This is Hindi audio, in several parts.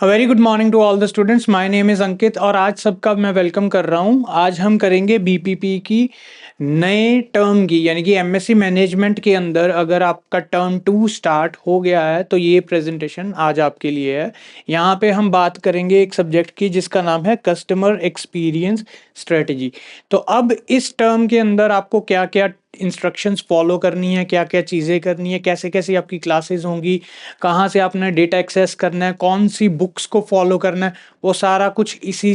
Very good morning to all the students. My name is Ankit और आज सबका मैं वेलकम कर रहा हूँ। आज हम करेंगे बीपीपी की नए टर्म की, यानी कि एमएससी मैनेजमेंट के अंदर अगर आपका टर्म 2 स्टार्ट हो गया है तो ये प्रेजेंटेशन आज आपके लिए है। यहाँ पे हम बात करेंगे एक सब्जेक्ट की जिसका नाम है कस्टमर एक्सपीरियंस स्ट्रेटजी। तो अब इस टर्म के अंदर आपको क्या क्या इंस्ट्रक्शंस फॉलो करनी है, क्या क्या चीज़ें करनी है, कैसे कैसे आपकी क्लासेस होंगी, कहाँ से आपने डेटा एक्सेस करना है, कौन सी बुक्स को फॉलो करना है, वो सारा कुछ इसी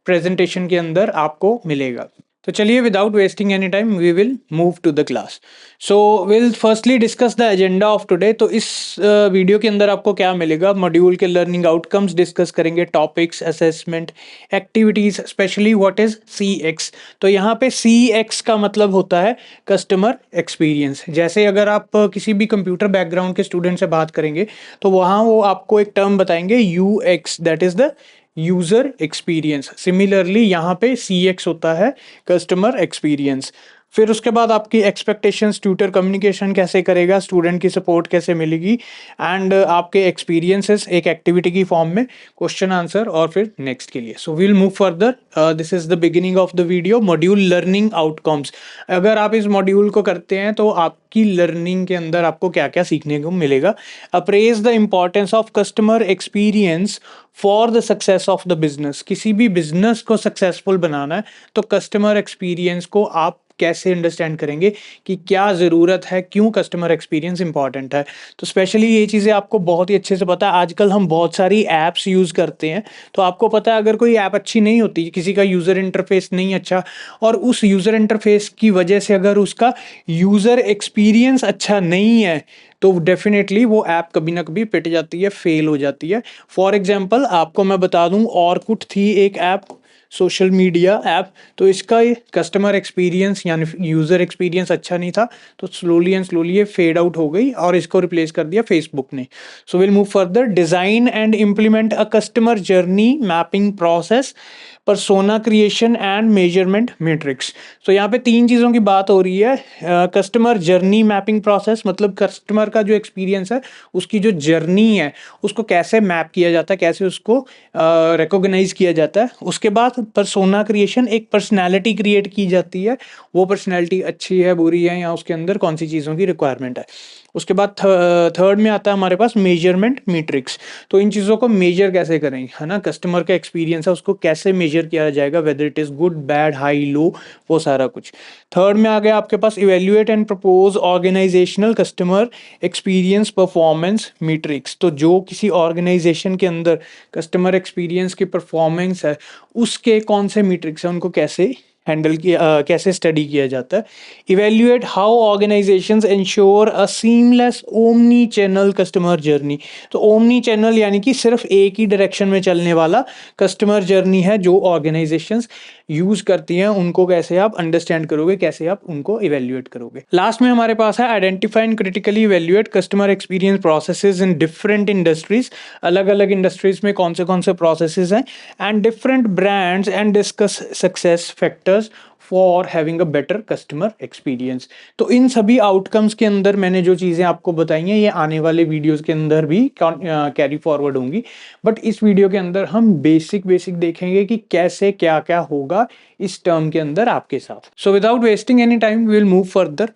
प्रेजेंटेशन के अंदर आपको मिलेगा। तो चलिए without wasting any time we will move to the class. So will firstly discuss the agenda of today. तो इस वीडियो के अंदर आपको क्या मिलेगा, मॉड्यूल के लर्निंग आउटकम्स डिस्कस करेंगे, topics, assessment, activities, specially what is CX। तो यहाँ पे CX का मतलब होता है कस्टमर एक्सपीरियंस। जैसे अगर आप किसी भी कंप्यूटर बैकग्राउंड के स्टूडेंट से बात करेंगे तो वहाँ वो आपको एक टर्म बताएंगे UX, that is the user experience. Similarly यहाँ पे CX होता है कस्टमर एक्सपीरियंस। फिर उसके बाद आपकी एक्सपेक्टेशंस, ट्यूटर कम्युनिकेशन कैसे करेगा, स्टूडेंट की सपोर्ट कैसे मिलेगी, एंड आपके एक्सपीरियंसेस एक एक्टिविटी की फॉर्म में, क्वेश्चन आंसर, और फिर नेक्स्ट के लिए। So we'll move further. This is the beginning of the video, module learning outcomes. अगर आप इस मॉड्यूल को करते हैं तो आपकी लर्निंग के अंदर आपको क्या क्या सीखने को मिलेगा। Apprise the importance of customer experience for the success of the business. किसी भी बिजनेस को सक्सेसफुल बनाना है तो कस्टमर एक्सपीरियंस को आप कैसे अंडरस्टैंड करेंगे कि क्या ज़रूरत है, क्यों कस्टमर एक्सपीरियंस इंपॉर्टेंट है। तो स्पेशली ये चीज़ें आपको बहुत ही अच्छे से पता है। आजकल हम बहुत सारी ऐप्स यूज़ करते हैं, तो आपको पता है अगर कोई ऐप अच्छी नहीं होती, किसी का यूज़र इंटरफेस नहीं अच्छा, और उस यूज़र इंटरफेस की वजह से अगर उसका यूज़र एक्सपीरियंस अच्छा नहीं है तो डेफिनेटली वो ऐप कभी ना कभी पिट जाती है, फेल हो जाती है। फॉर एग्जाम्पल आपको मैं बता दूं, ऑरकुट थी एक ऐप, सोशल मीडिया ऐप। तो इसका कस्टमर एक्सपीरियंस यानी यूज़र एक्सपीरियंस अच्छा नहीं था, तो स्लोली एंड स्लोली ये फेड आउट हो गई और इसको रिप्लेस कर दिया फेसबुक ने। So will move further. Design and implement a customer journey mapping process, persona creation and measurement matrix. तो यहाँ पे तीन चीज़ों की बात हो रही है। कस्टमर जर्नी मैपिंग प्रोसेस मतलब कस्टमर का जो एक्सपीरियंस है, उसकी जो जर्नी है उसको कैसे मैप किया जाता है, कैसे उसको रिकॉग्नाइज किया जाता है। उसके बाद पर्सोना क्रिएशन, एक पर्सनैलिटी क्रिएट की जाती है, वो पर्सनैलिटी अच्छी है, बुरी है, या उसके अंदर कौन सी चीज़ों की रिक्वायरमेंट है। उसके बाद थर्ड में आता है हमारे पास मेजरमेंट मैट्रिक्स। तो इन चीज़ों को मेजर कैसे करें, है ना, कस्टमर का एक्सपीरियंस है उसको कैसे मेजर किया जाएगा, whether it is good, bad, high, low, वो सारा कुछ। थर्ड में आ गया आपके पास evaluate and propose organisational customer experience performance metrics. तो जो किसी ऑर्गेनाइजेशन के अंदर कस्टमर एक्सपीरियंस की परफॉर्मेंस है उसके कौन से मैट्रिक्स हैं, उनको कैसे हैंडल किया, कैसे स्टडी किया जाता है। Evaluate how organisations ensure a seamless omni channel customer journey. तो ओमनी चैनल यानी कि सिर्फ एक ही डायरेक्शन में चलने वाला कस्टमर जर्नी है जो ऑर्गेनाइजेशंस यूज करती हैं, उनको कैसे आप अंडरस्टैंड करोगे, कैसे आप उनको इवेल्युएट करोगे। लास्ट में हमारे पास है identify and critically evaluate customer experience processes in different industries. अलग अलग इंडस्ट्रीज में कौन से प्रोसेसेस हैं, and different brands, and discuss success factors for having a better customer experience. तो इन सभी आउटकम्स के अंदर मैंने जो चीज़ें आपको बताई हैं ये आने वाले वीडियोस के अंदर भी कैरी फॉरवर्ड होंगी, बट इस वीडियो के अंदर हम बेसिक देखेंगे कि कैसे क्या क्या होगा इस टर्म के अंदर आपके साथ। So without wasting any time we will move further.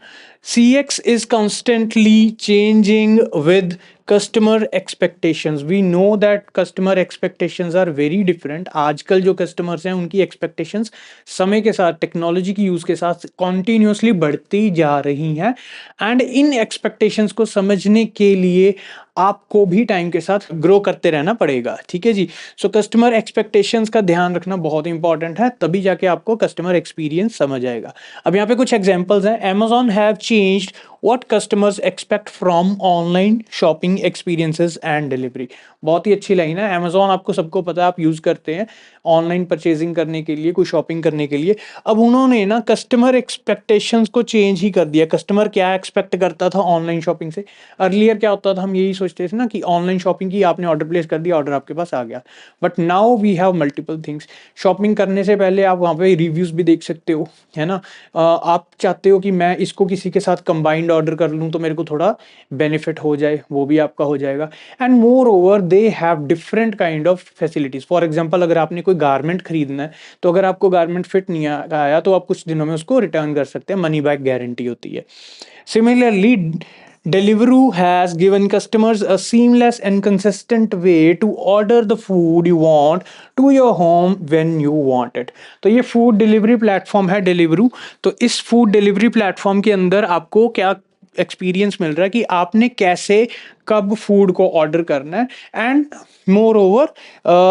CX is constantly changing with customer expectations. We know that customer expectations are very different. आजकल जो customers हैं उनकी expectations समय के साथ, टेक्नोलॉजी की यूज़ के साथ continuously बढ़ती जा रही हैं, एंड इन expectations को समझने के लिए आपको भी टाइम के साथ ग्रो करते रहना पड़ेगा। ठीक है जी। सो कस्टमर एक्सपेक्टेशंस का ध्यान रखना बहुत इंपॉर्टेंट है, तभी जाके आपको कस्टमर एक्सपीरियंस समझ आएगा। अब यहाँ पे कुछ एग्जांपल्स हैं। Amazon have changed what customers expect from online shopping experiences and delivery। बहुत ही अच्छी लाइन है। Amazon आपको सबको पता है, आप यूज़ करते हैं ऑनलाइन परचेजिंग करने के लिए, कोई शॉपिंग करने के लिए। अब उन्होंने ना कस्टमर एक्सपेक्टेशंस को चेंज ही कर दिया। कस्टमर क्या एक्सपेक्ट करता था ऑनलाइन शॉपिंग से, अर्लियर क्या होता था, हम यही सोचते थे ना कि ऑनलाइन शॉपिंग की, आपने ऑर्डर प्लेस कर दिया, ऑर्डर आपके पास आ गया। But now we have multiple things. Shopping करने से पहले आप वहाँ पे रिव्यूज़ भी देख सकते हो, है ना। आप चाहते हो कि मैं इसको किसी के साथ कंबाइंड ऑर्डर कर लूँ तो मेरे को थोड़ा बेनिफिट हो जाए, वो भी आपका हो जाएगा। And more over they have different kind of facilities. For example अगर आपने कोई गारमेंट खरीदना है, तो अगर आपको गारमेंट फिट नहीं आया तो आप कुछ दिनों में उसको रिटर्न कर सकते हैं, मनी बैक गारंटी होती है। Similarly, Deliveroo has given customers a seamless and consistent way to order the food you want to your home when you want it। तो ये फूड डिलीवरी प्लेटफॉर्म है Deliveroo। तो इस फूड डिलीवरी प्लेटफॉर्म के अंदर आपको क्या एक्सपीरियंस मिल रहा है कि आपने कैसे कब फूड को ऑर्डर करना है, एंड मोर ओवर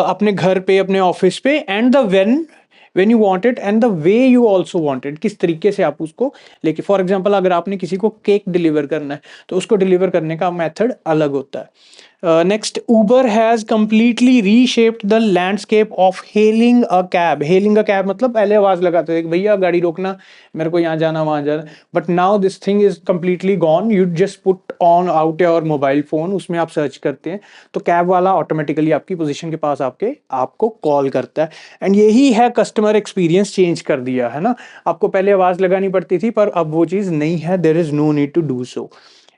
अपने घर पे, अपने ऑफिस पे, and the when you want it and the way you also want it, किस तरीके से आप उसको लेके। फॉर एग्जाम्पल अगर आपने किसी को केक डिलीवर करना है तो उसको डिलीवर करने का मेथड अलग होता है। Next, Uber has completely reshaped the landscape of hailing a cab. Hailing a cab मतलब पहले आवाज लगाते थे कि भैया गाड़ी रोकना, मेरे को यहाँ जाना वहां जाना, but now this thing is completely gone. You just put on out your mobile phone, उसमें आप सर्च करते हैं तो कैब वाला ऑटोमेटिकली आपकी पोजीशन के पास आपको कॉल करता है। एंड यही है कस्टमर एक्सपीरियंस चेंज कर दिया है ना। आपको पहले आवाज लगानी पड़ती थी पर अब वो चीज नहीं है, there is no need to do so.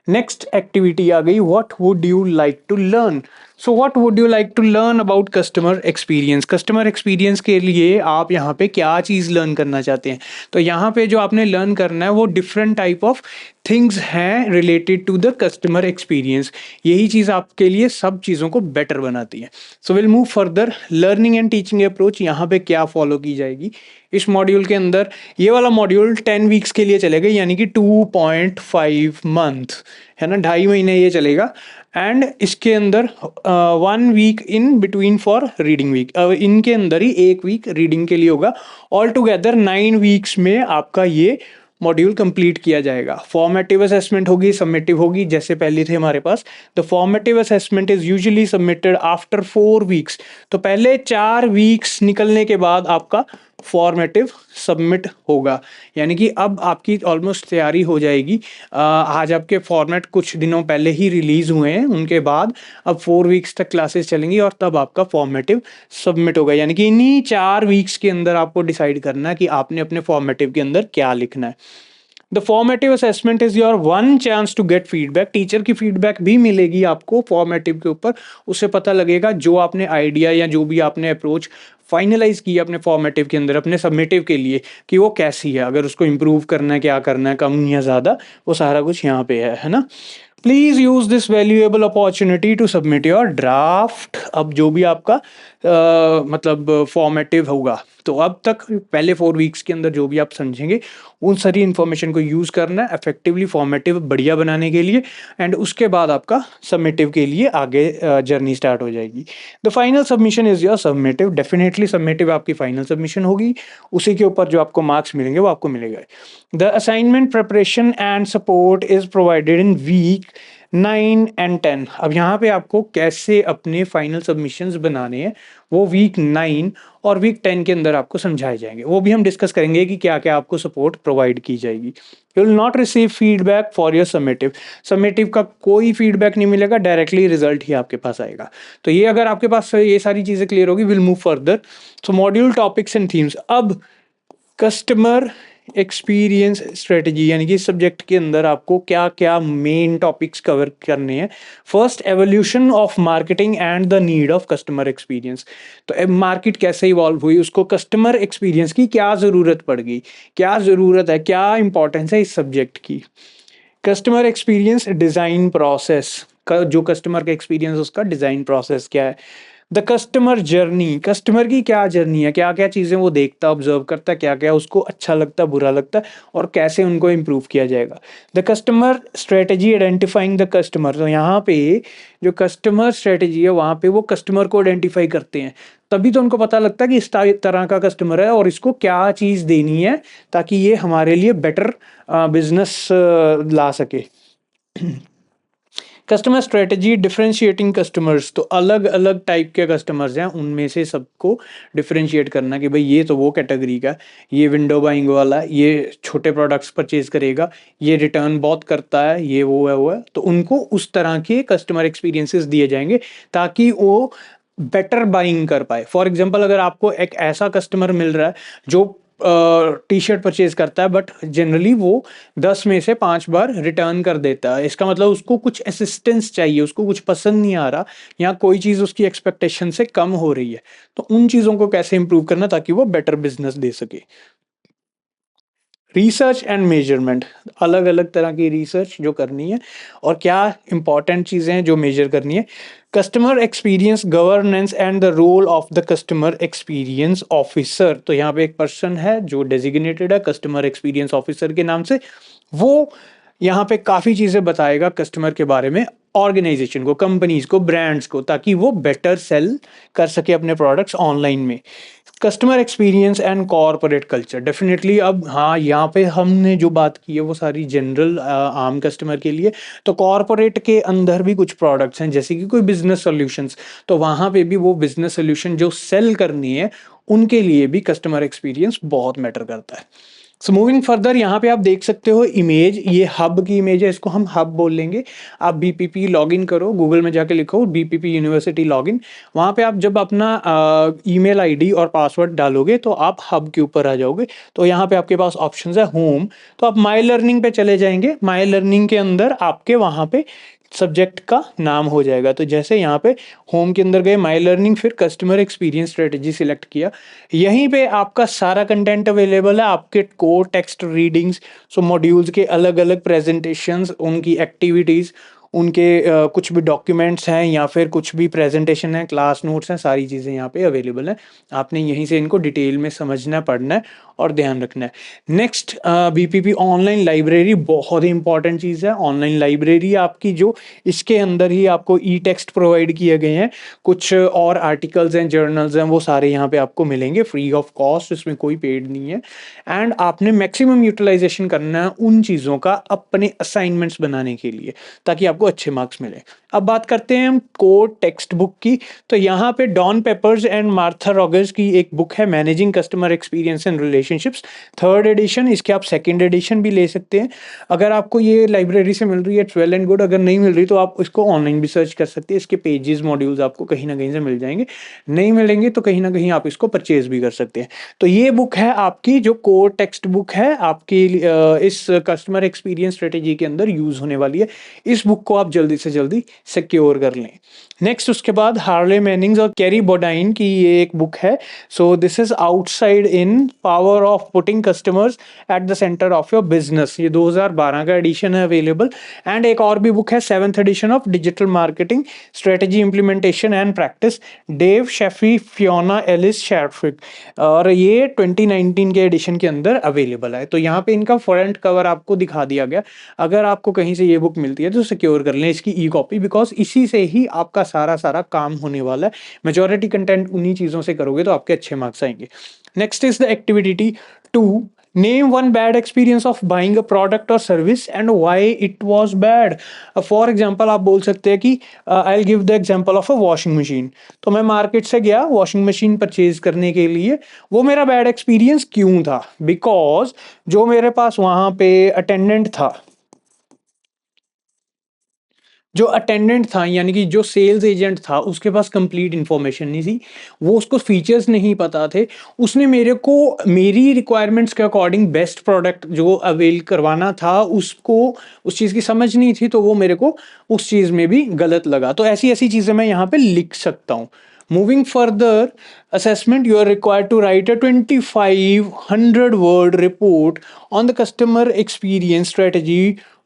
Next activity आ गई, what would you like to learn. So what would you like to learn about customer experience. Customer experience के लिए आप यहाँ पे क्या चीज़ लर्न करना चाहते हैं। तो यहाँ पे जो आपने लर्न करना है वो डिफरेंट टाइप ऑफ थिंग्स हैं related to the customer experience. यही चीज़ आपके लिए सब चीज़ों को बेटर बनाती है। So will move further. Learning and teaching approach यहाँ पे क्या फॉलो की जाएगी इस मॉड्यूल के अंदर। ये वाला मॉड्यूल 10 वीक्स के लिए चलेगा, यानी कि 2.5 मंथ है ना, 2.5 महीने ये चलेगा। एंड इसके अंदर 1 week in between for reading week, इनके अंदर ही 1 वीक रीडिंग के लिए होगा। ऑल टुगेदर 9 वीक्स में आपका ये मॉड्यूल कंप्लीट किया जाएगा। फॉर्मेटिव असेसमेंट होगी, सबमिटिव होगी, जैसे पहले थे हमारे पास। The formative assessment is usually submitted after 4 weeks. तो पहले 4 वीक्स निकलने के बाद आपका फॉर्मेटिव सबमिट होगा, यानी कि अब आपकी ऑलमोस्ट तैयारी हो जाएगी। आज आपके फॉर्मेट कुछ दिनों पहले ही रिलीज हुए हैं, उनके बाद अब 4 वीक्स तक क्लासेस चलेंगी और तब आपका फॉर्मेटिव सबमिट होगा। यानी कि इन्हीं 4 वीक्स के अंदर आपको डिसाइड करना है कि आपने अपने फॉर्मेटिव के अंदर क्या लिखना है। The formative assessment is your one chance to get feedback. Teacher की फीडबैक भी मिलेगी आपको फॉर्मेटिव के ऊपर। उससे पता लगेगा जो आपने आइडिया या जो भी आपने अप्रोच फाइनलाइज किया अपने फॉर्मेटिव के अंदर, अपने सबमिटिव के लिए, कि वो कैसी है, अगर उसको इम्प्रूव करना है, क्या करना है, कम या ज़्यादा, वो सारा कुछ यहाँ पे है ना। Please use this valuable opportunity to submit your draft. अब जो भी आपका मतलब फॉर्मेटिव होगा, तो अब तक पहले 4 वीक्स के अंदर जो भी आप समझेंगे उन सारी इन्फॉर्मेशन को यूज़ करना है इफेक्टिवली फॉर्मेटिव बढ़िया बनाने के लिए। एंड उसके बाद आपका सबमिटिव के लिए आगे जर्नी स्टार्ट हो जाएगी। The final submission is your submissive. Definitely submissive आपकी फाइनल सबमिशन होगी, उसी के ऊपर जो आपको मार्क्स मिलेंगे वो आपको मिलेगा। The assignment preparation and support is provided in week 9 and 10। अब यहाँ पे आपको कैसे अपने फाइनल सबमिशंस बनाने हैं वो वीक 9 और वीक 10 के अंदर आपको समझाए जाएंगे। वो भी हम डिस्कस करेंगे कि क्या क्या आपको सपोर्ट प्रोवाइड की जाएगी। You will not receive feedback for your submissive. Submissive का कोई फीडबैक नहीं मिलेगा, डायरेक्टली रिजल्ट ही आपके पास आएगा। तो ये अगर आपके पास ये सारी चीज़ें क्लियर होगी, will move further. So module topics and themes. अब कस्टमर एक्सपीरियंस स्ट्रेटजी, यानी कि इस सब्जेक्ट के अंदर आपको क्या क्या मेन टॉपिक्स कवर करने हैं। First, evolution of marketing and the need of customer experience. तो मार्केट कैसे इवॉल्व हुई, उसको कस्टमर एक्सपीरियंस की क्या ज़रूरत पड़ गई, क्या ज़रूरत है, क्या इंपॉर्टेंस है इस सब्जेक्ट की। कस्टमर एक्सपीरियंस डिज़ाइन प्रोसेस का, जो कस्टमर का एक्सपीरियंस उसका डिज़ाइन प्रोसेस क्या है। द कस्टमर जर्नी, कस्टमर की क्या जर्नी है, क्या क्या चीज़ें वो देखता ऑब्जर्व करता है, क्या क्या उसको अच्छा लगता है, बुरा लगता है, और कैसे उनको इम्प्रूव किया जाएगा। The customer strategy identifying the customer. तो यहाँ पे जो कस्टमर स्ट्रेटजी है वहाँ पे वो कस्टमर को आइडेंटिफाई करते हैं, तभी तो उनको पता लगता है कि इस तरह का कस्टमर है और इसको क्या चीज़ देनी है ताकि ये हमारे लिए बेटर बिजनेस ला सके। Customer strategy differentiating customers. तो अलग अलग टाइप के कस्टमर्स हैं, उनमें से सबको डिफरेंशिएट करना कि भाई ये तो वो कैटेगरी का, ये विंडो बाइंग वाला, ये छोटे प्रोडक्ट्स परचेज करेगा, ये रिटर्न बहुत करता है, ये वो है। तो उनको उस तरह के कस्टमर एक्सपीरियंसेस दिए जाएंगे ताकि वो बेटर बाइंग कर पाए। फॉर एग्जाम्पल, अगर आपको एक ऐसा कस्टमर मिल रहा है जो टी शर्ट परचेज करता है, बट जनरली वो 10 में से 5 बार रिटर्न कर देता है। इसका मतलब उसको कुछ असिस्टेंस चाहिए, उसको कुछ पसंद नहीं आ रहा, या कोई चीज़ उसकी एक्सपेक्टेशन से कम हो रही है। तो उन चीज़ों को कैसे इंप्रूव करना ताकि वो बेटर बिजनेस दे सके। रिसर्च एंड मेजरमेंट, अलग अलग तरह की रिसर्च जो करनी है और क्या इंपॉर्टेंट चीज़ें हैं जो मेजर करनी है। Customer experience governance and the role of the customer experience officer. तो यहाँ पे एक पर्सन है जो डेजिग्नेटेड है कस्टमर एक्सपीरियंस ऑफिसर के नाम से। वो यहाँ पे काफ़ी चीज़ें बताएगा कस्टमर के बारे में, ऑर्गेनाइजेशन को, कंपनीज को, ब्रांड्स को, ताकि वो बेटर सेल कर सके अपने प्रोडक्ट्स ऑनलाइन में। Customer experience and corporate culture, definitely अब हाँ यहाँ पे हमने जो बात की है वो सारी जनरल आम कस्टमर के लिए। तो कॉरपोरेट के अंदर भी कुछ प्रोडक्ट्स हैं जैसे कि कोई बिजनेस सॉल्यूशंस, तो वहाँ पे भी वो बिजनेस सॉल्यूशन जो सेल करनी है उनके लिए भी कस्टमर एक्सपीरियंस बहुत मैटर करता है। सो मूविंग फर्दर, यहाँ पे आप देख सकते हो इमेज, ये हब की इमेज है, इसको हम हब बोल लेंगे। आप बीपीपी लॉगिन करो, गूगल में जाके लिखो बीपीपी यूनिवर्सिटी लॉगिन। वहाँ पे आप जब अपना ईमेल आईडी और पासवर्ड डालोगे तो आप हब के ऊपर आ जाओगे। तो यहाँ पे आपके पास ऑप्शंस है होम, तो आप माई लर्निंग पे चले जाएंगे। माई लर्निंग के अंदर आपके वहाँ पे सब्जेक्ट का नाम हो जाएगा। तो जैसे यहाँ पे होम के अंदर गए, माई लर्निंग, फिर कस्टमर एक्सपीरियंस स्ट्रेटेजी सिलेक्ट किया। यहीं पे आपका सारा कंटेंट अवेलेबल है, आपके कोर टेक्स्ट रीडिंग्स, सो मॉड्यूल्स के अलग अलग प्रेजेंटेशंस, उनकी एक्टिविटीज़, उनके कुछ भी डॉक्यूमेंट्स हैं या फिर कुछ भी प्रेजेंटेशन है, क्लास नोट्स हैं, सारी चीज़ें यहाँ पे अवेलेबल हैं। आपने यहीं से इनको डिटेल में समझना, पढ़ना है और ध्यान रखना है। नेक्स्ट, बीपीपी ऑनलाइन लाइब्रेरी, बहुत ही इंपॉर्टेंट चीज़ है। ऑनलाइन लाइब्रेरी आपकी जो, इसके अंदर ही आपको ई टेक्स्ट प्रोवाइड किए गए हैं, कुछ और आर्टिकल्स हैं, जर्नल्स हैं, वो सारे यहाँ पे आपको मिलेंगे फ्री ऑफ कॉस्ट, इसमें कोई पेड नहीं है। एंड आपने मैक्सिमम यूटिलाइजेशन करना है उन चीज़ों का अपने असाइनमेंट्स बनाने के लिए, ताकि आपको अच्छे मार्क्स मिले। अब बात करते हैं हम कोर टेक्स्ट बुक की। तो यहाँ पे Don Peppers and Martha Rogers की एक बुक है, managing customer experience and relationships, 3rd edition. इसके आप 2nd एडिशन भी ले सकते हैं। अगर आपको ये लाइब्रेरी से मिल रही है इट्स वेल एंड गुड, अगर नहीं मिल रही तो आप इसको ऑनलाइन भी सर्च कर सकते हैं। इसके पेजेस, मॉड्यूल्स आपको कहीं ना कहीं से मिल जाएंगे, नहीं मिलेंगे तो कहीं ना कहीं आप इसको परचेज भी कर सकते हैं। तो ये बुक है आपकी जो कोर टेक्स्ट बुक है आपकी, इस कस्टमर एक्सपीरियंस स्ट्रेटेजी के अंदर यूज होने वाली है। इस बुक को आप जल्दी से जल्दी सिक्योर कर लें। नेक्स्ट, उसके बाद हार्ले मैनिंग्स और कैरी बोडाइन की ये एक बुक है। So this is outside in power of putting customers at the centre of your business, ये 2012 का एडिशन है अवेलेबल। एंड एक और भी बुक है 7th edition of digital marketing strategy implementation and practice, Dave Chaffey, Fiona Ellis शेफिक, और ये 2019 के एडिशन के अंदर अवेलेबल है। तो यहाँ पे इनका फ्रंट कवर आपको दिखा दिया गया। अगर आपको कहीं से ये बुक मिलती है तो सिक्योर कर लें इसकी ई कॉपी, बिकॉज इसी से ही आपका सारा सारा काम होने वाला है। मेजॉरिटी कंटेंट उन्हीं चीज़ों से करोगे तो आपके अच्छे मार्क्स आएंगे। Next is the activity 2, name one bad experience of buying a product और service and why it was bad. For example आप बोल सकते हैं कि I will give the example of a washing machine. तो मैं मार्केट से गया वॉशिंग मशीन परचेज करने के लिए, वो मेरा बैड एक्सपीरियंस क्यों था? बिकॉज जो मेरे पास वहाँ पे अटेंडेंट था, जो अटेंडेंट था यानी कि जो सेल्स एजेंट था, उसके पास कंप्लीट इन्फॉर्मेशन नहीं थी, वो उसको फीचर्स नहीं पता थे। उसने मेरे को मेरी रिक्वायरमेंट्स के अकॉर्डिंग बेस्ट प्रोडक्ट जो अवेल करवाना था, उसको उस चीज़ की समझ नहीं थी, तो वो मेरे को उस चीज़ में भी गलत लगा। तो ऐसी ऐसी चीज़ें मैं यहाँ पे लिख सकता हूँ। Moving further, assessment, you are required to write a 2500 word report on the customer experience strategy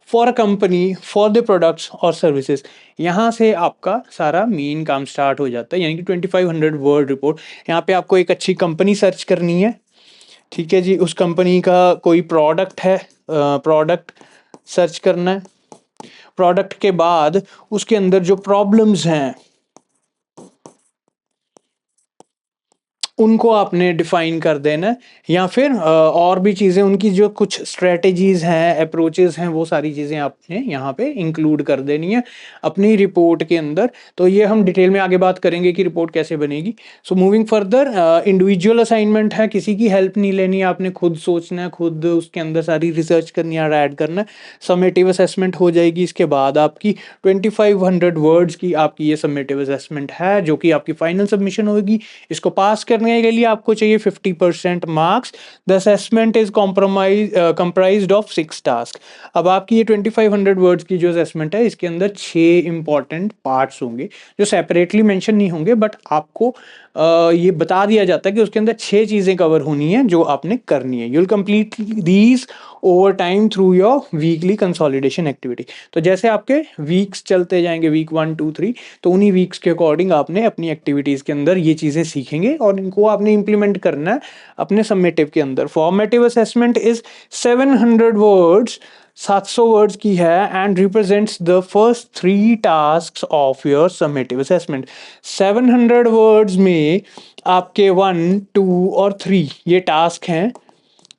for a company for the products और सर्विसेज। यहाँ से आपका सारा मेन काम स्टार्ट हो जाता है, यानी कि 2500 वर्ड रिपोर्ट। यहाँ पे आपको एक अच्छी कंपनी सर्च करनी है, ठीक है जी। उस कंपनी का कोई प्रोडक्ट है, प्रोडक्ट सर्च करना है। प्रोडक्ट के बाद उसके अंदर जो प्रॉब्लम्स हैं उनको आपने डिफाइन कर देना है, या फिर और भी चीज़ें, उनकी जो कुछ स्ट्रेटजीज हैं, अप्रोचेस हैं, वो सारी चीज़ें आपने यहाँ पे इंक्लूड कर देनी है अपनी रिपोर्ट के अंदर। तो ये हम डिटेल में आगे बात करेंगे कि रिपोर्ट कैसे बनेगी। So moving further, individual assignment है, किसी की हेल्प नहीं लेनी है, आपने खुद सोचना है, खुद उसके अंदर सारी रिसर्च करनी है, ऐड करना है। समेटिव असेसमेंट हो जाएगी इसके बाद आपकी 2500 वर्ड्स की आपकी ये समेटिव असेसमेंट है, जो कि आपकी फाइनल सबमिशन होगी। इसको पास करने करने के लिए आपको चाहिए 50% marks. The assessment is comprised of 6 task. अब आपकी ये 2500 वर्ड्स की जो असेसमेंट है इसके अंदर 6 इंपॉर्टेंट पार्ट्स होंगे जो सेपरेटली मेंशन नहीं होंगे, बट आपको ये बता दिया जाता है कि उसके अंदर 6 चीजें कवर होनी है जो आपने करनी है। You will complete these over time through your weekly consolidation activity. तो जैसे आपके वीक्स चलते जाएंगे, वीक 1 2 3, तो उन्हीं वीक्स के अकॉर्डिंग आपने अपनी एक्टिविटीज के अंदर ये चीजें सीखेंगे और इनको आपने इंप्लीमेंट करना है अपने सबमिटिव के अंदर। Formative assessment is 700 words, 700 words की है and represents the first 3 task of your summative assessment. 700 words में आपके 1 2 और 3 ये टास्क हैं,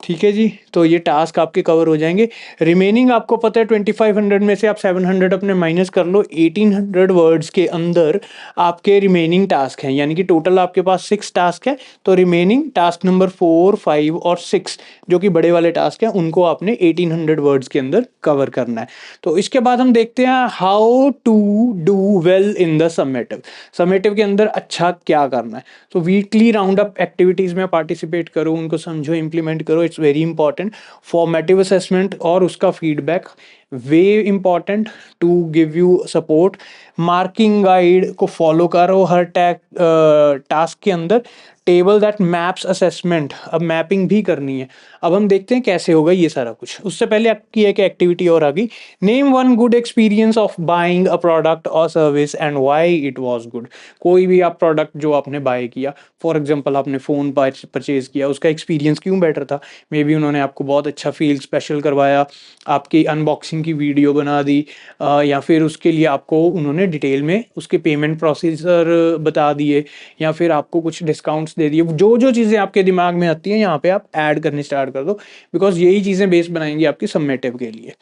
ठीक है जी। तो ये टास्क आपके कवर हो जाएंगे। रिमेनिंग आपको पता है 2500 में से आप 700 अपने माइनस कर लो, 1800 वर्ड्स के अंदर आपके रिमेनिंग टास्क हैं, यानी कि टोटल आपके पास 6 टास्क है। तो रिमेनिंग टास्क नंबर 4 5 और 6 जो कि बड़े वाले टास्क हैं उनको आपने 1800 वर्ड्स के अंदर कवर करना है। तो इसके बाद हम देखते हैं how to do well in the summative. Summative के अंदर अच्छा क्या करना है। तो वीकली राउंड अप एक्टिविटीज में पार्टिसिपेट करो, उनको समझो, इंप्लीमेंट करो, it's very important. Formative assessment और उसका feedback way important to give you support. Marking guide को फॉलो करो हर टास्क के अंदर। टेबल दैट मैप्स असेसमेंट, अब मैपिंग भी करनी है। अब हम देखते हैं कैसे होगा ये सारा कुछ। उससे पहले आपकी एक एक्टिविटी और आ गई, name one good experience of buying a product और service and why it was good. कोई भी आप प्रोडक्ट जो आपने बाय किया, फॉर एग्जांपल आपने फ़ोन परचेज किया, उसका एक्सपीरियंस क्यों बेटर था। मे बी उन्होंने आपको बहुत अच्छा फील स्पेशल करवाया, आपकी अनबॉक्सिंग की वीडियो बना दी, या फिर उसके लिए आपको उन्होंने डिटेल में उसके पेमेंट प्रोसीजर बता दिए, या फिर आपको कुछ डिस्काउंट्स दे दिए। जो जो चीज़ें आपके दिमाग में आती हैं यहाँ पे आप ऐड करनी स्टार्ट कर दो, बिकॉज यही चीज़ें बेस बनाएंगी आपकी सबमिटिव के लिए।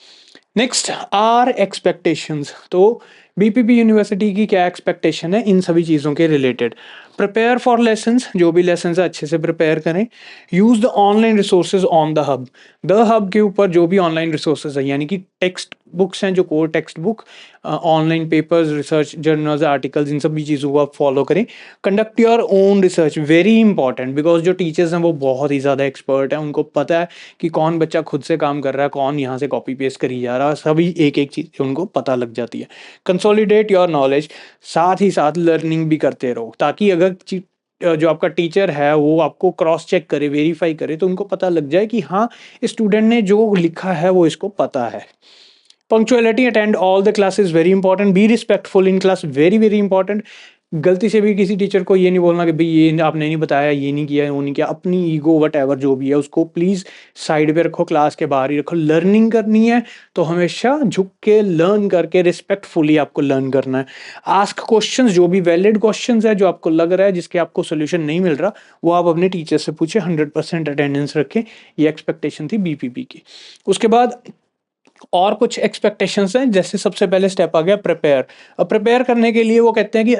Next are expectations. तो बीपीपी यूनिवर्सिटी की क्या एक्सपेक्टेशन है इन सभी चीज़ों के रिलेटेड। प्रिपेयर फॉर लेसन्स, जो भी लेसन्स है अच्छे से प्रिपेयर करें। Use the online resources on the hub. The hub के ऊपर जो भी ऑनलाइन रिसोर्सेज है, यानी कि टेक्स्ट बुक्स हैं, जो core text book, online papers, research journals, articles, इन सभी चीज़ों को आप फॉलो करें। Conduct your own research, very important, because जो टीचर्स हैं वो बहुत ही ज़्यादा एक्सपर्ट हैं, उनको पता है कि कौन बच्चा खुद से काम कर रहा है, कौन यहाँ से कॉपी पेस्ट करी जा रहा है, सभी एक एक चीज़ उनको पता लग जाती है। कंसोलिडेट योर नॉलेज, साथ ही साथ लर्निंग भी करते रहो, ताकि अगर जो आपका टीचर है वो आपको क्रॉस चेक करे, वेरीफाई करे, तो उनको पता लग जाए कि हाँ स्टूडेंट ने जो लिखा है वो इसको पता है। Punctuality, attend all the classes, very important. Be respectful in class, very very important. गलती से भी किसी टीचर को ये नहीं बोलना कि भाई ये आपने नहीं बताया, ये नहीं किया, वो नहीं किया। अपनी ईगो वट एवर जो भी है उसको प्लीज़ साइड पे रखो, क्लास के बाहर ही रखो। लर्निंग करनी है तो हमेशा झुक के लर्न करके रिस्पेक्टफुली आपको लर्न करना है। आस्क क्वेश्चंस, जो भी वैलिड क्वेश्चंस है, जो आपको लग रहा है जिसके आपको सोल्यूशन नहीं मिल रहा, वो आप अपने टीचर से पूछे। 100% अटेंडेंस रखें, ये एक्सपेक्टेशन थी बीपीपी की। उसके बाद और कुछ एक्सपेक्टेशंस हैं, जैसे सबसे पहले स्टेप आ गया प्रिपेयर। अब प्रिपेयर करने के लिए वो कहते हैं कि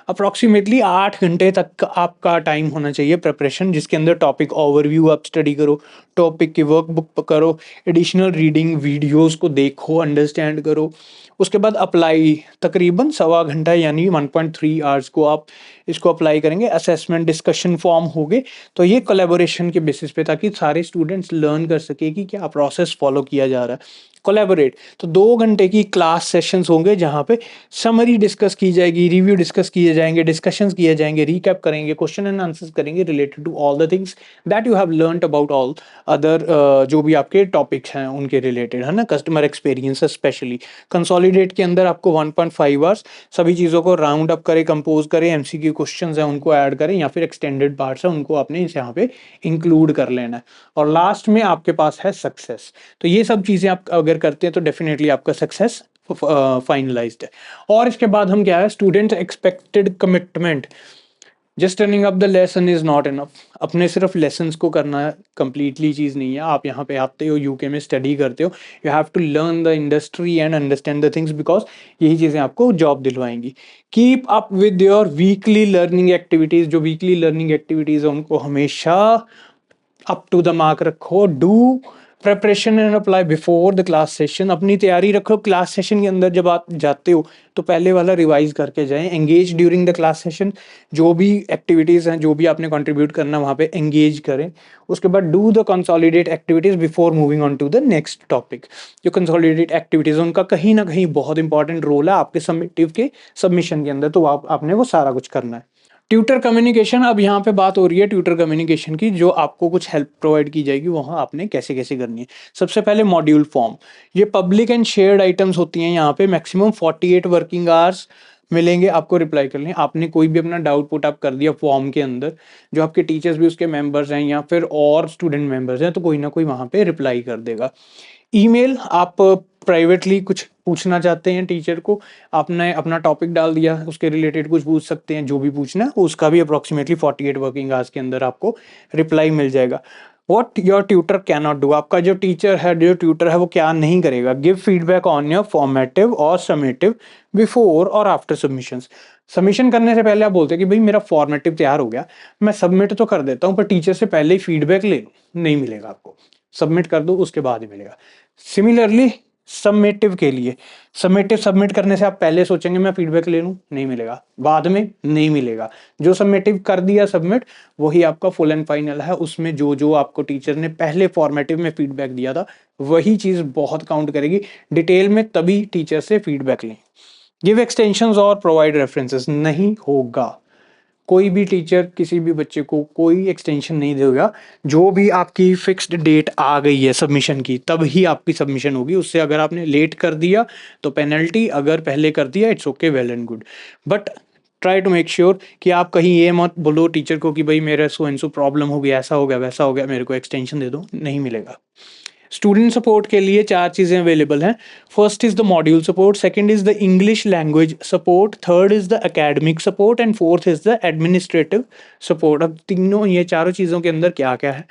अप्रॉक्सीमेटली 8 घंटे तक आपका टाइम होना चाहिए प्रिपरेशन, जिसके अंदर टॉपिक ओवरव्यू आप स्टडी करो, टॉपिक की वर्कबुक करो, एडिशनल रीडिंग वीडियोस को देखो, अंडरस्टैंड करो। उसके बाद अप्लाई, तकरीबन 1.25 घंटा यानी 1.3 आवर्स को आप इसको अप्लाई करेंगे। असेसमेंट डिस्कशन फॉर्म हो गए, तो ये कोलैबोरेशन के बेसिस पे, ताकि सारे स्टूडेंट्स लर्न कर सके कि क्या प्रोसेस फॉलो किया जा रहा है। कोलैबोरेट, तो 2 घंटे की क्लास सेशंस होंगे जहाँ पे समरी डिस्कस की जाएगी, रिव्यू डिस्कस किए जाएंगे, डिस्कशंस किए जाएंगे, रिकैप करेंगे, क्वेश्चन एंड आंसर्स करेंगे related to all the things that you have learned about all other, जो भी आपके टॉपिक्स हैं उनके रिलेटेड, है ना, कस्टमर एक्सपीरियंस स्पेशली। कंसोलिडेट के अंदर आपको 1.5 आवर्स सभी चीज़ों को राउंड अप करें, कंपोज करें, एमसीक्यू क्वेश्चंस हैं उनको ऐड करें, या फिर एक्सटेंडेड पार्ट्स हैं उनको आपने इस यहाँ पे इंक्लूड कर लेना है। और लास्ट में आपके पास है सक्सेस। तो ये सब चीज़ें आप अगर करते हैं तो डेफिनेटली आपका सक्सेस फाइनलाइज्ड है। और इसके बाद हम क्या है, student expected commitment. Just turning up the lesson is not enough. अपने सिर्फ लेसन्स को करना कंप्लीटली चीज़ नहीं है। आप यहाँ पे आते हो, यूके में स्टडी करते हो, you have to learn the industry and understand the things, because यही चीज़ें आपको जॉब दिलवाएंगी। Keep up with your weekly learning activities. जो वीकली लर्निंग एक्टिविटीज़ है उनको हमेशा अप टू द मार्क रखो। Do preparation and apply before the class session, अपनी तैयारी रखो क्लास सेशन के अंदर जब आप जाते हो तो पहले वाला रिवाइज करके जाएं। Engage during the class session, जो भी एक्टिविटीज़ हैं, जो भी आपने कंट्रीब्यूट करना वहाँ पे एंगेज करें। उसके बाद do the consolidate activities before moving on to the next topic. जो कंसोलिडेट एक्टिविटीज़ उनका कहीं ना कहीं बहुत इंपॉर्टेंट रोल है आपके सबमिटिव के सबमिशन के अंदर, तो आपने वो सारा कुछ करना है। ट्यूटर कम्युनिकेशन, अब यहाँ पे बात हो रही है ट्यूटर कम्युनिकेशन की, जो आपको कुछ हेल्प प्रोवाइड की जाएगी वहाँ आपने कैसे कैसे करनी है। सबसे पहले मॉड्यूल फॉर्म, ये पब्लिक एंड शेयर्ड आइटम्स होती हैं। यहाँ पे मैक्सिमम 48 वर्किंग आवर्स मिलेंगे आपको रिप्लाई करने। आपने कोई भी अपना डाउट पुट अप कर दिया फॉर्म के अंदर, जो आपके टीचर्स भी उसके मेंबर्स हैं या फिर और स्टूडेंट मेंबर्स हैं, तो कोई ना कोई वहाँ पे रिप्लाई कर देगा। ईमेल, आप प्राइवेटली कुछ पूछना चाहते हैं टीचर को, आपने अपना टॉपिक डाल दिया, उसके रिलेटेड कुछ पूछ सकते हैं, जो भी पूछना है उसका भी अप्रोक्सीमेटली 48 वर्किंग आवर्स के अंदर आपको रिप्लाई मिल जाएगा। What your tutor can not do, आपका जो टीचर है, जो ट्यूटर है, वो क्या नहीं करेगा। Give feedback on your formative और समेटिव बिफोर और आफ्टर सबमिशन। सबमिशन करने से पहले आप बोलते हैं कि भाई मेरा फॉर्मेटिव तैयार हो गया, मैं सबमिट तो कर देता हूँ, पर टीचर से पहले ही फीडबैक ले लो, नहीं मिलेगा आपको। सबमिट कर दो, उसके बाद ही मिलेगा। सिमिलरली सबमिटिव के लिए, सबमिटिव सबमिट करने से आप पहले सोचेंगे मैं फीडबैक ले लूँ, नहीं मिलेगा, बाद में नहीं मिलेगा। जो सबमिटिव कर दिया सबमिट, वही आपका फुल एंड फाइनल है। उसमें जो जो आपको टीचर ने पहले फॉर्मेटिव में फीडबैक दिया था, वही चीज़ बहुत काउंट करेगी। डिटेल में तभी टीचर से फीडबैक लें। गिव एक्सटेंशंस और प्रोवाइड रेफरेंसेस, नहीं होगा। कोई भी टीचर किसी भी बच्चे को कोई एक्सटेंशन नहीं देगा। जो भी आपकी फिक्स्ड डेट आ गई है सबमिशन की, तब ही आपकी सबमिशन होगी। उससे अगर आपने लेट कर दिया तो पेनल्टी, अगर पहले कर दिया it's okay, well and good. But try to make sure कि आप कहीं ये मत बोलो टीचर को कि भाई मेरा सो एंड सो प्रॉब्लम हो गया, ऐसा हो गया, वैसा हो गया, मेरे को एक्सटेंशन दे दो, नहीं मिलेगा। स्टूडेंट सपोर्ट के लिए 4 चीज़ें अवेलेबल हैं। First is the module support, second is the English language support, third is the academic support and fourth is the administrative support. अब तीनों, ये चारों चीज़ों के अंदर क्या क्या है।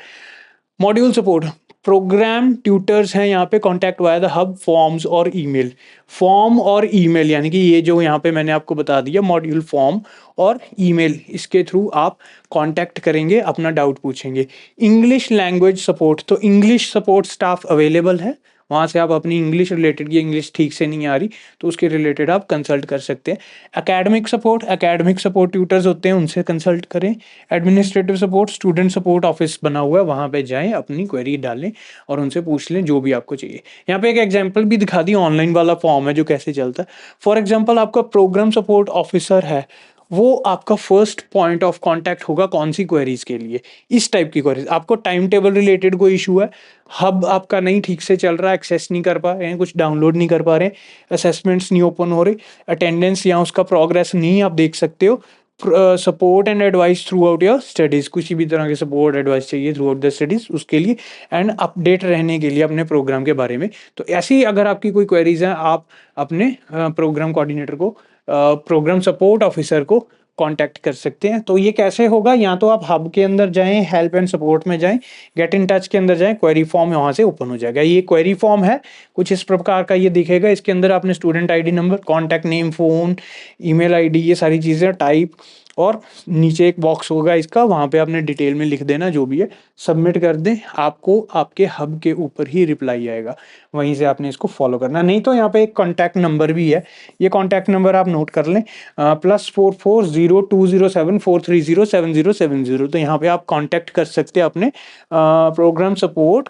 मॉड्यूल सपोर्ट, प्रोग्राम ट्यूटर्स हैं यहाँ पे, contact via the hub, forms और ईमेल। फॉर्म और ईमेल, यानी कि ये जो यहाँ पे मैंने आपको बता दिया, मॉड्यूल फॉर्म और ईमेल, इसके थ्रू आप कांटेक्ट करेंगे, अपना डाउट पूछेंगे। इंग्लिश लैंग्वेज सपोर्ट, तो इंग्लिश सपोर्ट स्टाफ अवेलेबल है, वहाँ से आप अपनी इंग्लिश रिलेटेड, की इंग्लिश ठीक से नहीं आ रही तो उसके रिलेटेड आप कंसल्ट कर सकते हैं। Academic support, academic support tutors होते हैं, उनसे कंसल्ट करें। Administrative support, student support office बना हुआ है, वहाँ पे जाएं, अपनी क्वेरी डालें और उनसे पूछ लें जो भी आपको चाहिए। यहाँ पे एक एग्जांपल भी दिखा दी, ऑनलाइन वाला फॉर्म है जो कैसे चलता है। फॉर एग्जांपल आपका प्रोग्राम सपोर्ट ऑफिसर है, वो आपका फर्स्ट पॉइंट ऑफ कांटेक्ट होगा कौन सी क्वेरीज के लिए, इस टाइप की क्वेरीज। आपको टाइम टेबल रिलेटेड कोई इशू है, हब आपका नहीं ठीक से चल रहा है, एक्सेस नहीं कर पा रहे हैं, कुछ डाउनलोड नहीं कर पा रहे हैं, असेसमेंट्स नहीं ओपन हो रहे, अटेंडेंस या उसका प्रोग्रेस नहीं आप देख सकते हो, support and advice through out your studies, किसी भी तरह के सपोर्ट एडवाइस चाहिए थ्रू आउट द स्टडीज़, उसके लिए एंड अपडेट रहने के लिए अपने प्रोग्राम के बारे में। तो ऐसी अगर आपकी कोई क्वेरीज हैं, आप अपने प्रोग्राम कोऑर्डिनेटर को, प्रोग्राम सपोर्ट ऑफिसर को कांटेक्ट कर सकते हैं। तो ये कैसे होगा, या तो आप हब के अंदर जाएं, हेल्प एंड सपोर्ट में जाएं, गेट इन टच के अंदर जाएं, क्वेरी फॉर्म वहाँ से ओपन हो जाएगा। ये क्वेरी फॉर्म है, कुछ इस प्रकार का ये दिखेगा। इसके अंदर आपने student ID number, contact name, phone, email ID, ये सारी चीज़ें टाइप, और नीचे एक बॉक्स होगा इसका, वहाँ पे आपने डिटेल में लिख देना जो भी है, सबमिट कर दें, आपको आपके हब के ऊपर ही रिप्लाई आएगा, वहीं से आपने इसको फॉलो करना। नहीं तो यहाँ पे एक कॉन्टैक्ट नंबर भी है, ये कॉन्टैक्ट नंबर आप नोट कर लें, +44020743070707। तो यहाँ पे आप कांटेक्ट कर सकते हैं अपने प्रोग्राम सपोर्ट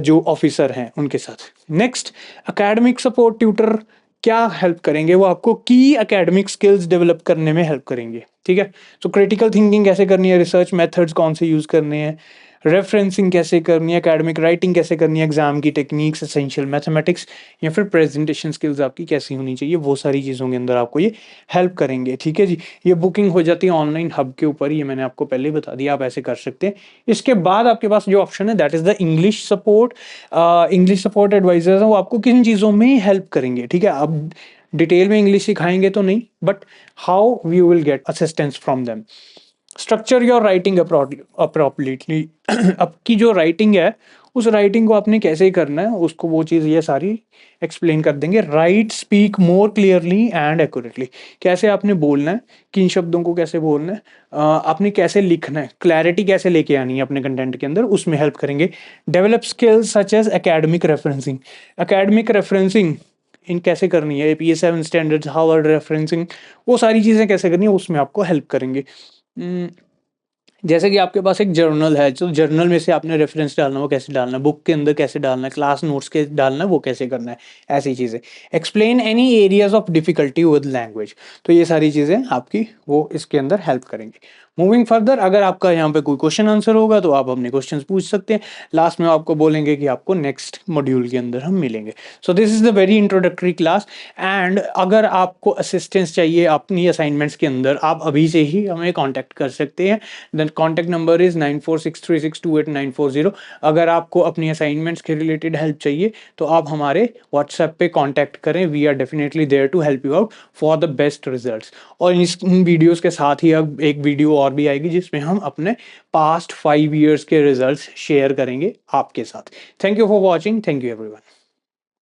जो ऑफिसर हैं उनके साथ। नेक्स्ट, एकेडमिक सपोर्ट ट्यूटर क्या हेल्प करेंगे, वो आपको की एकेडमिक स्किल्स डेवलप करने में हेल्प करेंगे। ठीक है, तो क्रिटिकल थिंकिंग कैसे करनी है, रिसर्च मेथड्स कौन से यूज़ करने हैं, रेफरेंसिंग कैसे करनी है, एकेडमिक राइटिंग कैसे करनी है, एग्जाम की टेक्निक्स, एसेंशियल मैथमेटिक्स, या फिर प्रेजेंटेशन स्किल्स आपकी कैसी होनी चाहिए, वो सारी चीज़ों के अंदर आपको ये हेल्प करेंगे। ठीक है जी, ये बुकिंग हो जाती है ऑनलाइन हब के ऊपर, ये मैंने आपको पहले बता दिया, आप ऐसे कर सकते हैं। इसके बाद आपके पास जो ऑप्शन है that is the English support. English support advisers हैं, वो आपको किन चीज़ों में हेल्प करेंगे। ठीक है, अब डिटेल में इंग्लिश सिखाएंगे तो नहीं, but how we will get assistance from them. Structure your writing appropriately. आपकी जो राइटिंग है उस राइटिंग को आपने कैसे करना है उसको वो चीज़ ये सारी एक्सप्लेन कर देंगे। Right speak more clearly and accurately, कैसे आपने बोलना है, किन शब्दों को कैसे बोलना है, आपने कैसे लिखना है, क्लैरिटी कैसे लेके आनी है अपने कंटेंट के अंदर, उसमें हेल्प करेंगे। Develop skills such as academic referencing, academic referencing इन कैसे करनी है, APA 7 स्टैंडर्ड्स, हार्वर्ड रेफरेंसिंग, वो सारी चीज़ें कैसे करनी है उसमें आपको हेल्प करेंगे। जैसे कि आपके पास एक जर्नल है, तो जर्नल में से आपने रेफरेंस डालना है, वो कैसे डालना है, बुक के अंदर कैसे डालना है, क्लास नोट्स के डालना है, वो कैसे करना है, ऐसी चीज़ें। Explain any areas of difficulty with language, तो ये सारी चीज़ें आपकी वो इसके अंदर हेल्प करेंगी। मूविंग फर्दर, अगर आपका यहाँ पे कोई क्वेश्चन आंसर होगा तो आप अपने क्वेश्चंस पूछ सकते हैं। लास्ट में आपको बोलेंगे कि आपको नेक्स्ट मॉड्यूल के अंदर हम मिलेंगे। So this is the very introductory class. And अगर आपको असिस्टेंस चाहिए अपनी असाइनमेंट्स के अंदर, आप अभी से ही हमें कॉन्टैक्ट कर सकते हैं। Then contact number is 9463628940। अगर आपको अपनी असाइनमेंट्स के रिलेटेड हेल्प चाहिए तो आप हमारे व्हाट्सएप पे कॉन्टैक्ट करें। We are definitely there to help you out for the best results. और इन वीडियोज़ के साथ ही अब एक वीडियो और भी आएगी जिसमें हम अपने पास्ट 5 ईयर्स के रिजल्ट्स शेयर करेंगे आपके साथ। Thank you for watching. Thank you everyone.